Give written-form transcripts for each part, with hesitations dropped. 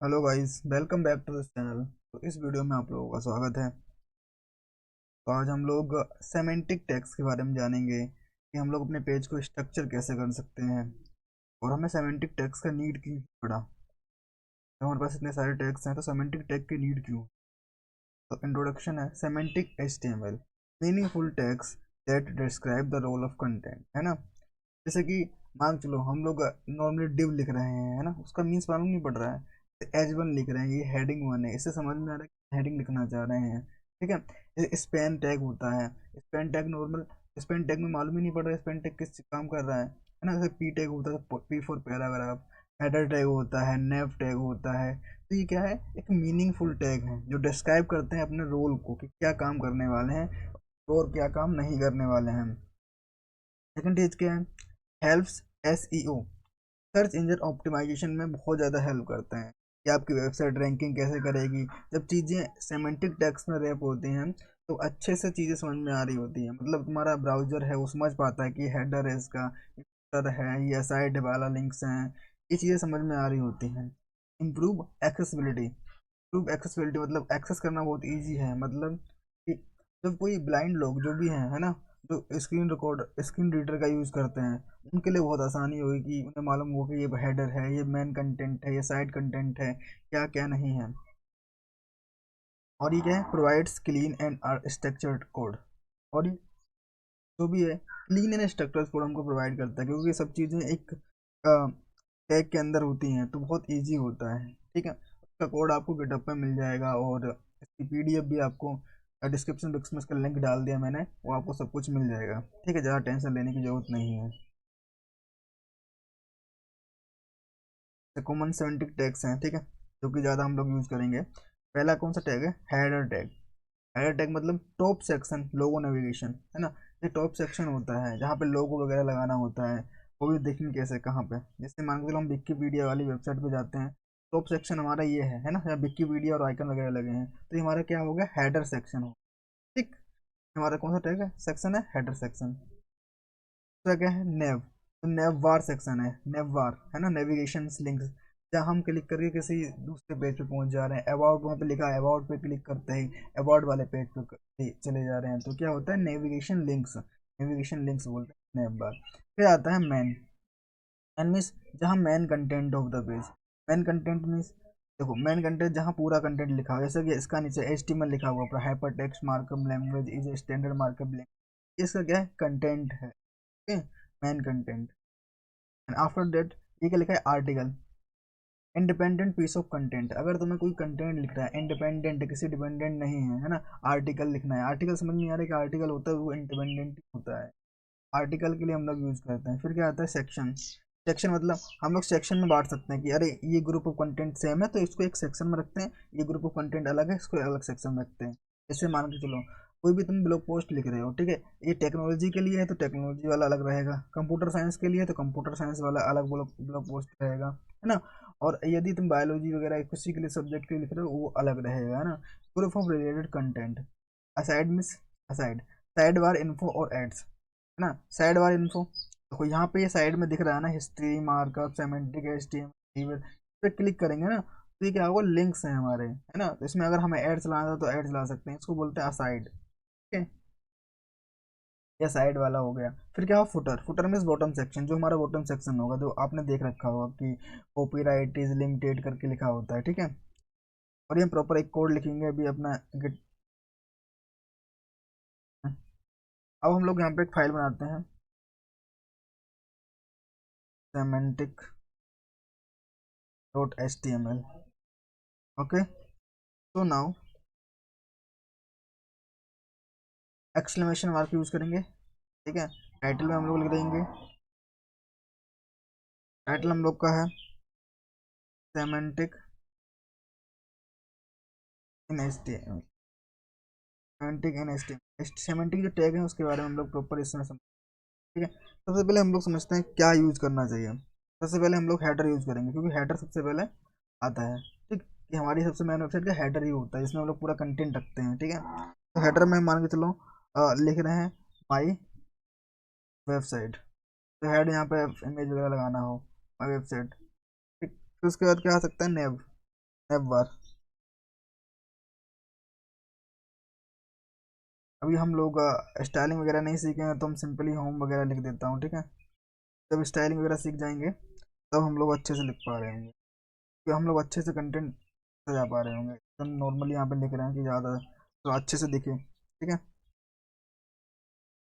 Hello guys, welcome back to this channel. तो इस video में आप लोगों का स्वागत है। तो आज हम लोग सेमेंटिक टैग्स के बारे में जानेंगे कि हम लोग अपने पेज को स्ट्रक्चर कैसे कर सकते हैं और हमें सेमेंटिक टैग्स का नीड क्यों पड़ा। तो हमारे पास इतने सारे टैग्स हैं तो सेमेंटिक टैग की नीड क्यों। तो इंट्रोडक्शन है semantic HTML, meaningful tags that describe the role of content, है ना। जैसे कि मान चलो हम लोग नॉर्मली डिव लिख रहे हैं, है ना, उसका मीन्स मालूम नहीं पड़ रहा है। H1 लिख रहे हैं, ये हेडिंग वन है, इससे समझ में आ रहा है कि हेडिंग लिखना चाह रहे हैं। ठीक है। स्पेन टैग होता है, Spain tag normal, Spain tag में मालूम ही नहीं पड़ रहा है स्पेन टैग किस काम कर रहा है ना। जैसे पी टैग होता है, P for paragraph, header tag होता है, नेव टैग होता है। तो ये क्या है, एक मीनिंगफुल टैग है जो डिस्क्राइब करते हैं अपने रोल को कि क्या काम करने वाले हैं और क्या काम नहीं करने वाले हैं। सेकंड चीज क्या है, helps SEO, search engine optimization में बहुत ज़्यादा हेल्प करते हैं कि आपकी वेबसाइट रैंकिंग कैसे करेगी। जब चीज़ें सेमेंटिक टेक्स्ट में रैप होती हैं तो अच्छे से चीज़ें समझ में आ रही होती हैं, मतलब तुम्हारा ब्राउजर है वो समझ पाता है कि हेडर है इसका, footer है, ये साइड वाला लिंक्स हैं, ये चीज़ें समझ में आ रही होती हैं। इम्प्रूव एक्सेसिबिलिटी, इम्प्रूव एक्सेसिबिलिटी मतलब एक्सेस करना बहुत ईजी है, मतलब कि जब कोई ब्लाइंड लोग जो भी हैं, है ना, जो स्क्रीन रीडर का यूज़ करते हैं, उनके लिए बहुत आसानी होगी कि उन्हें मालूम हो कि ये हेडर है, ये मेन कंटेंट है, ये साइड कंटेंट है, क्या क्या नहीं है। और ये क्या है, provides clean and structured code. और ये जो भी है क्लीन एंड स्ट्रक्चर्ड कोड हमको प्रोवाइड करता है, क्योंकि ये सब चीज़ें एक टैग के अंदर होती हैं तो बहुत ईजी होता है। ठीक है, उसका कोड आपको गिटहब पे मिल जाएगा और इसकी PDF भी आपको डिस्क्रिप्शन बॉक्स में इसका लिंक डाल दिया मैंने, वो आपको सब कुछ मिल जाएगा। ठीक है, ज़्यादा टेंशन लेने की जरूरत नहीं है। कॉमन सेमेंटिक टैग्स हैं, ठीक है, जो कि ज़्यादा हम लोग यूज़ करेंगे। पहला कौन सा टैग है, हेडर टैग। हेडर टैग मतलब टॉप सेक्शन लोगो नेविगेशन, है ना। ये टॉप सेक्शन होता है जहाँ पे लोगो वगैरह लगाना होता है, वो भी देखेंगे कैसे कहाँ पे। जैसे मान के चलो हम विकिपीडिया वाली वेबसाइट पे जाते हैं, टॉप सेक्शन हमारा ये है ना, जहाँ विकिपीडिया और आइकन वगैरह लगे हैं, तो ये हमारा क्या हो गया, हेडर सेक्शन हो। ठीक, हमारा कौन सा टैग है, सेक्शन है हेडर सेक्शन। दूसरा क्या है, नेव, तो नेव वार सेक्शन है, नेव वार है ना, नेविगेशन लिंक्स, जहाँ हम क्लिक करके किसी दूसरे पेज पे पहुंच जा रहे हैं। अबाउट वहाँ पे लिखा है, अबाउट पे क्लिक करते ही अबाउट वाले पेज पे चले जा रहे हैं, तो क्या होता है, नेविगेशन लिंक्स, नेविगेशन लिंक्स बोलते हैं नेव बार। फिर आता है मैन, मैन मीन्स जहाँ man content of the page. Man content means, देखो मैन कंटेंट जहाँ पूरा कंटेंट लिखा हुआ है, जैसे कि इसका नीचे HTML लिखा हुआ है, hyper text markup language is standard markup language, इसका क्या है, कंटेंट है। Main content. And after that ये क्या लिखा है, article, independent piece of content. अगर तुम्हें कोई कंटेंट लिख रहा है इंडिपेंडेंट, किसी डिपेंडेंट नहीं है ना, आर्टिकल लिखना है। आर्टिकल समझ में आ रहा है कि आर्टिकल होता है वो इंडिपेंडेंट होता है, आर्टिकल के लिए हम लोग यूज करते हैं। फिर क्या आता है, सेक्शन। सेक्शन मतलब हम लोग सेक्शन में बांट सकते हैं कि अरे ये ग्रुप ऑफ कंटेंट सेम है तो इसको एक सेक्शन में रखते हैं, ये ग्रुप ऑफ कंटेंट अलग है इसको अलग सेक्शन में रखते हैं। जैसे मान के चलो कोई भी तुम ब्लॉग पोस्ट लिख रहे हो, ठीक है, ये टेक्नोलॉजी के लिए है तो टेक्नोलॉजी वाला अलग रहेगा, कंप्यूटर साइंस के लिए है तो कंप्यूटर साइंस वाला अलग ब्लॉग ब्लॉग पोस्ट रहेगा, है ना। और यदि तुम बायोलॉजी वगैरह किसी के लिए सब्जेक्ट के लिए लिख रहे हो वो अलग रहेगा, है ना। Group of related content. Aside means, aside, side bar info और एड्स, है ना। साइड बार इन्फो, देखो यहाँ पे ये साइड में दिख रहा है ना, हिस्ट्री मार्कअप सेमेंटिक HTML, इस पे क्लिक करेंगे ना तो ये क्या होगा, लिंक्स हैं हमारे, है ना। तो इसमें अगर हमें ऐड चलाना था तो ऐड चला सकते हैं, इसको बोलते हैं असाइड। ठीक है, ये साइड वाला हो गया। फिर क्या हो, footer, footer means bottom section, जो हमारा बॉटम सेक्शन होगा, जो आपने देख रखा होगा कि कॉपीराइट इज लिमिटेड करके लिखा होता है, ठीक है। और ये प्रॉपर एक कोड लिखेंगे अभी अपना गिट। अब हम लोग यहाँ पे एक फाइल बनाते हैं, सेमेंटिक .html। ओके, तो नाउ एक्सक्लेमेशन मार्क यूज करेंगे, ठीक है। टाइटल में हम लोग लिख देंगे, टाइटल हम लोग का है सेमेंटिक इन HTML, सेमेंटिक इन HTML। सेमेंटिक जो टैग है उसके बारे में हम लोग प्रॉपर इसमें समझ, ठीक है। सबसे पहले हम लोग समझते हैं क्या यूज करना चाहिए। सबसे पहले हम लोग हेडर यूज करेंगे, क्योंकि हेडर सबसे पहले आता है, ठीक, कि हमारी सबसे मेन वेबसाइट का हेडर ही होता है जिसमें हम लोग पूरा कंटेंट रखते हैं, ठीक है। तो हेडर में मान के चलो लिख रहे हैं माई वेबसाइट, तो हेड यहाँ पे इमेज वगैरह लगाना हो, माई वेबसाइट, ठीक। फिर उसके बाद क्या आ सकता है, नेव, स्नैप बार। अभी हम लोग स्टाइलिंग वगैरह नहीं सीखे हैं तो हम सिंपली होम वगैरह लिख देता हूँ, ठीक है। जब स्टाइलिंग वगैरह सीख जाएंगे तब हम लोग अच्छे से लिख पा रहे होंगे, कि हम लोग अच्छे से कंटेंट सजा पा रहे होंगे। हम नॉर्मली यहाँ पे लिख रहे हैं कि ज़्यादा तो अच्छे से दिखे, ठीक है।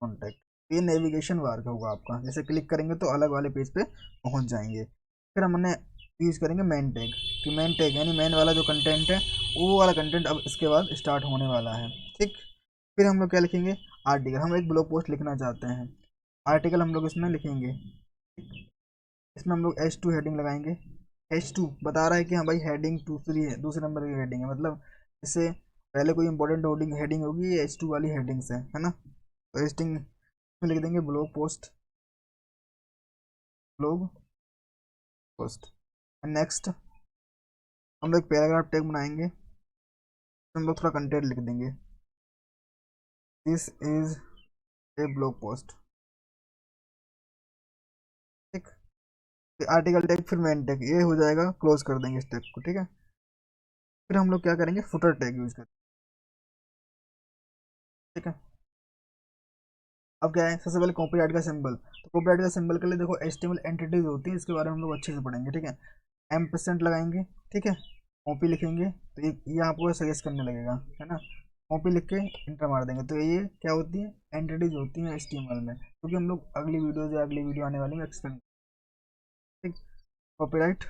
कॉन्टैक्ट ये नेविगेशन बार का होगा आपका, जैसे क्लिक करेंगे तो अलग वाले पेज पे पहुंच जाएंगे। फिर हमने यूज करेंगे मेन टैग, कि मेन टैग यानी मेन वाला जो कंटेंट है वो वाला कंटेंट अब इसके बाद स्टार्ट होने वाला है, ठीक। फिर हम लोग क्या लिखेंगे, आर्टिकल। हम एक ब्लॉग पोस्ट लिखना चाहते हैं, आर्टिकल हम लोग इसमें लिखेंगे। इसमें हम लोग H2 हेडिंग लगाएंगे। H2 बता रहा है कि हाँ भाई हेडिंग दूसरी है, दूसरे नंबर की हेडिंग है, मतलब इससे पहले कोई इंपॉर्टेंट हेडिंग हेडिंग होगी, ये H2 वाली हेडिंग से है ना। तो हेडिंग में लिख देंगे blog post, blog post. Next हम लोग पैराग्राफ टैग बनाएंगे, हम लोग थोड़ा कंटेंट लिख देंगे, this is a blog post, ठीक। आर्टिकल टैग फिर मेन टैग, ये हो जाएगा, क्लोज कर देंगे इस टैग को, ठीक है। फिर हम लोग क्या करेंगे, फुटर टैग यूज करेंगे, ठीक है। अब क्या है, सबसे पहले कॉपीराइट का सिंबल। तो कॉपीराइट का सिंबल के लिए देखो HTML एंटिटीज होती है, इसके बारे में हम लोग अच्छे से पढ़ेंगे, ठीक है। M% लगाएंगे, ठीक है। कॉपी लिखेंगे तो ये आपको सजेस्ट करने लगेगा, है ना। कॉपी लिख के इंटर मार देंगे तो ये क्या होती है, एंटिटीज होती हैं HTML में, क्योंकि हम लोग अगली वीडियो या अगली वीडियो आने वाली में एक्सप्लेन, ठीक। कॉपीराइट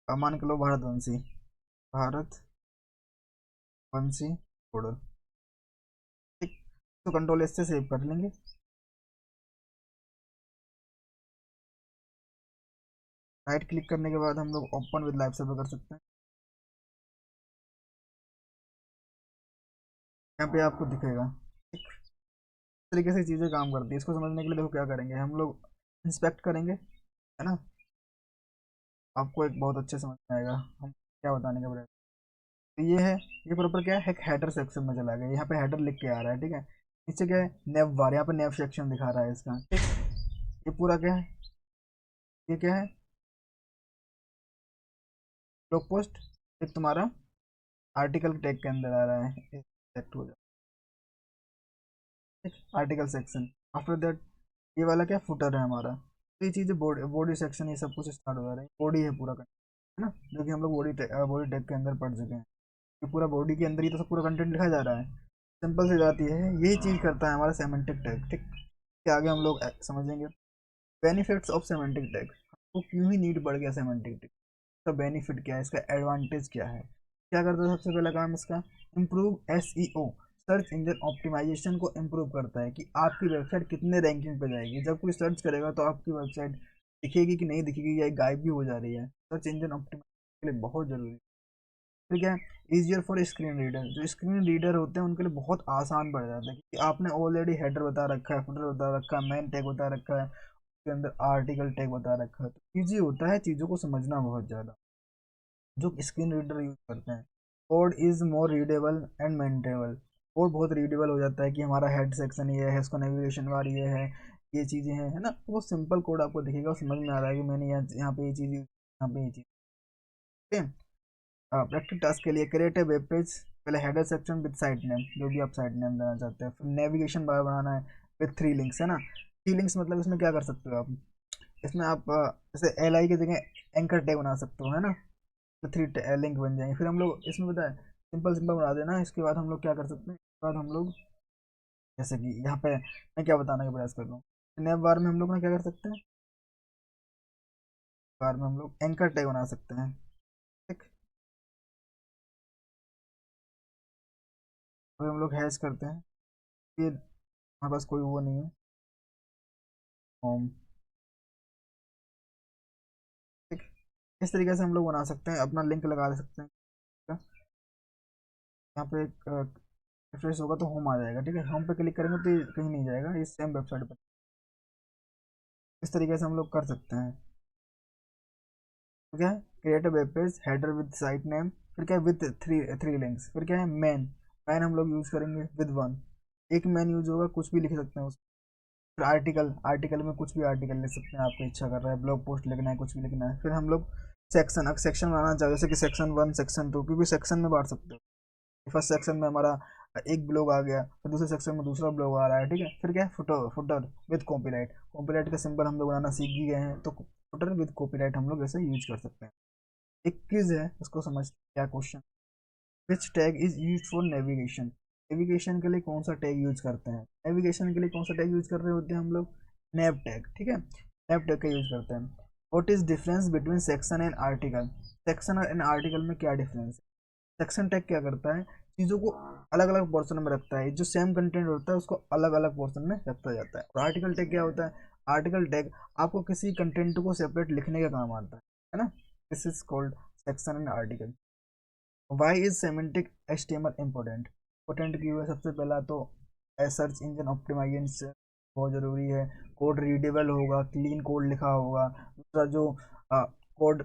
मान के लो भारत वंशी, भारत वंशी मॉडल, ठीक। तो कंट्रोल एस से सेव कर लेंगे। राइट क्लिक करने के बाद हम लोग ओपन विद लाइव सर्वर कर सकते हैं। यहाँ पे आपको दिखेगा, ठीक। इस तरीके से चीज़ें काम करती है। इसको समझने के लिए देखो क्या करेंगे, हम लोग इंस्पेक्ट करेंगे, है ना। आपको एक बहुत अच्छे समझ में आएगा हम क्या बताने का प्रयास। तो ये है, ये प्रॉपर क्या है, एक हेडर सेक्शन में चला गया, यहाँ पे हेडर लिख के आ रहा है, ठीक है। नीचे क्या है, नेव बार, यहाँ पे नेव सेक्शन दिखा रहा है इसका, ठीक। ये पूरा क्या है, ये क्या है, ब्लॉग पोस्ट, एक तुम्हारा आर्टिकल टैग के अंदर आ रहा है, select हो जाए, आर्टिकल सेक्शन। आफ्टर दैट ये वाला क्या फुटर है हमारा। तो ये चीज़ें बॉडी बॉडी सेक्शन ये सब कुछ स्टार्ट हो जा रहा है, बॉडी है पूरा है ना, जो कि हम लोग बॉडी टैग के अंदर पढ़ चुके हैं। ये पूरा बॉडी के अंदर ही तो सब पूरा कंटेंट लिखा जा रहा है, सिंपल सी जाती है। यही चीज़ करता है हमारा सेमेंटिक टैग, ठीक। इसके आगे हम लोग समझेंगे बेनिफिट्स ऑफ सेमेंटिक टैग, आपको क्यों ही नीड पड़ गया सेमेंटिक टैग, इसका बेनिफिट क्या है, इसका एडवांटेज क्या है। क्या करता है सबसे पहला काम इसका, improve SEO, search engine optimization को इम्प्रूव करता है, कि आपकी वेबसाइट कितने रैंकिंग पे जाएगी। जब कोई सर्च करेगा तो आपकी वेबसाइट दिखेगी कि नहीं दिखेगी, या गायब भी हो जा रही है, सर्च इंजन ऑप्टिमाइजेशन के लिए बहुत जरूरी है। ठीक है। इजियर फॉर स्क्रीन रीडर, जो स्क्रीन रीडर होते हैं उनके लिए बहुत आसान पड़ जाता है, क्योंकि आपने ऑलरेडी हेडर बता रखा है, फुटर बता रखा है, मेन टैग बता रखा है, उसके अंदर आर्टिकल टैग बता रखा है, तो ईजी होता है चीज़ों को समझना बहुत ज़्यादा, जो स्क्रीन रीडर यूज करते हैं। Code is more readable and maintainable, code बहुत रीडेबल हो जाता है, कि हमारा हेड सेक्शन ये है, इसका नेविगेशन बार ये है, ये चीज़ें हैं, है ना। तो वो सिंपल कोड आपको दिखेगा और समझ में आ रहा है कि मैंने यहाँ पे ये चीज़, यहाँ पे ये चीज़, ठीक है। प्रैक्टिस टास्क के लिए क्रिएट ए वेब पेज, पहले header section with site name, जो भी आप साइट नेम देना चाहते हैं। फिर नेविगेशन बार बनाना है विद 3 लिंक्स, है ना। 3 लिंक्स मतलब इसमें क्या कर सकते हो आप, इसमें आप जैसे LI की जगह एंकर टैग बना सकते हो, है ना। तो 3 लिंक बन जाएंगे। फिर हम लोग इसमें पता है सिंपल सिंपल बना देना। इसके बाद हम लोग क्या कर सकते हैं, इसके बाद हम लोग जैसे कि यहाँ पे मैं क्या बताने का प्रयास कर रहा हूँ, नैप बार में हम लोग ना क्या कर सकते हैं, बार में हम लोग एंकर टैग बना सकते हैं, ठीक। अभी हम लोग हैश करते हैं, ये हमारे पास कोई वो नहीं है, होम, ठीक। इस तरीके से हम लोग बना सकते हैं, अपना लिंक लगा दे सकते हैं। यहाँ पे एक रिफ्रेश होगा तो होम आ जाएगा, ठीक है। होम पे क्लिक करेंगे तो ये कहीं नहीं जाएगा, ये सेम वेबसाइट पर। इस तरीके से हम लोग कर सकते हैं, तो क्या है, create a web page header with site name, फिर क्या है विद थ्री थ्री लिंक्स, फिर क्या है मैन, मैन हम लोग यूज करेंगे विद 1, एक मैन यूज होगा, कुछ भी लिख सकते हैं उसमें। फिर आर्टिकल, आर्टिकल में कुछ भी आर्टिकल लिख सकते हैं, आपको इच्छा कर रहा है ब्लॉग पोस्ट लिखना है, कुछ भी लिखना है। फिर हम लोग सेक्शन, अगर सेक्शन बनाना चाहो जैसे कि सेक्शन 1 सेक्शन 2, क्योंकि सेक्शन में बांट सकते हो। फर्स्ट सेक्शन में हमारा एक ब्लॉग आ गया, फिर दूसरे सेक्शन में दूसरा ब्लॉग आ रहा है, ठीक है। फिर क्या है, footer, footer with copyright. Copyright का सिंबल हम लोग बनाना सीख ही गए हैं, तो फुटर विद कॉपीराइट हम लोग ऐसे यूज कर सकते हैं। एक क्विज है, उसको समझते हैं क्या question. Which tag is use for navigation. Navigation के लिए कौन सा टैग यूज करते हैं, नेविगेशन के लिए कौन सा टैग यूज कर रहे होते हैं हम लोग, नेव टैग, ठीक है। नेव टैग का यूज करते हैं। What is difference between section and article. Section and article में क्या डिफरेंस है। सेक्शन टैग क्या करता है, चीज़ों को अलग अलग पोर्शन में रखता है, जो सेम कंटेंट होता है उसको अलग अलग पोर्शन में रखा जाता है। और आर्टिकल टैग क्या होता है, आर्टिकल टैग आपको किसी कंटेंट को सेपरेट लिखने का काम आता है ना। This is called section and article. Why is semantic HTML important. Important की हुआ सबसे पहला तो सर्च इंजन ऑप्टिमाइजेशन बहुत ज़रूरी है। कोड रीडेबल होगा, क्लीन कोड लिखा होगा। दूसरा जो कोड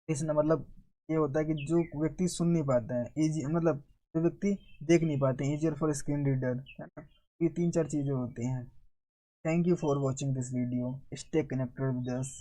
इस न मतलब ये होता है कि जो व्यक्ति सुन नहीं पाते हैं, इजी मतलब जो व्यक्ति देख नहीं पाते हैं, इजियर फॉर स्क्रीन रीडर, है ना। ये 3-4 चीज़ें होती हैं। Thank you for watching this video, stay connected with us.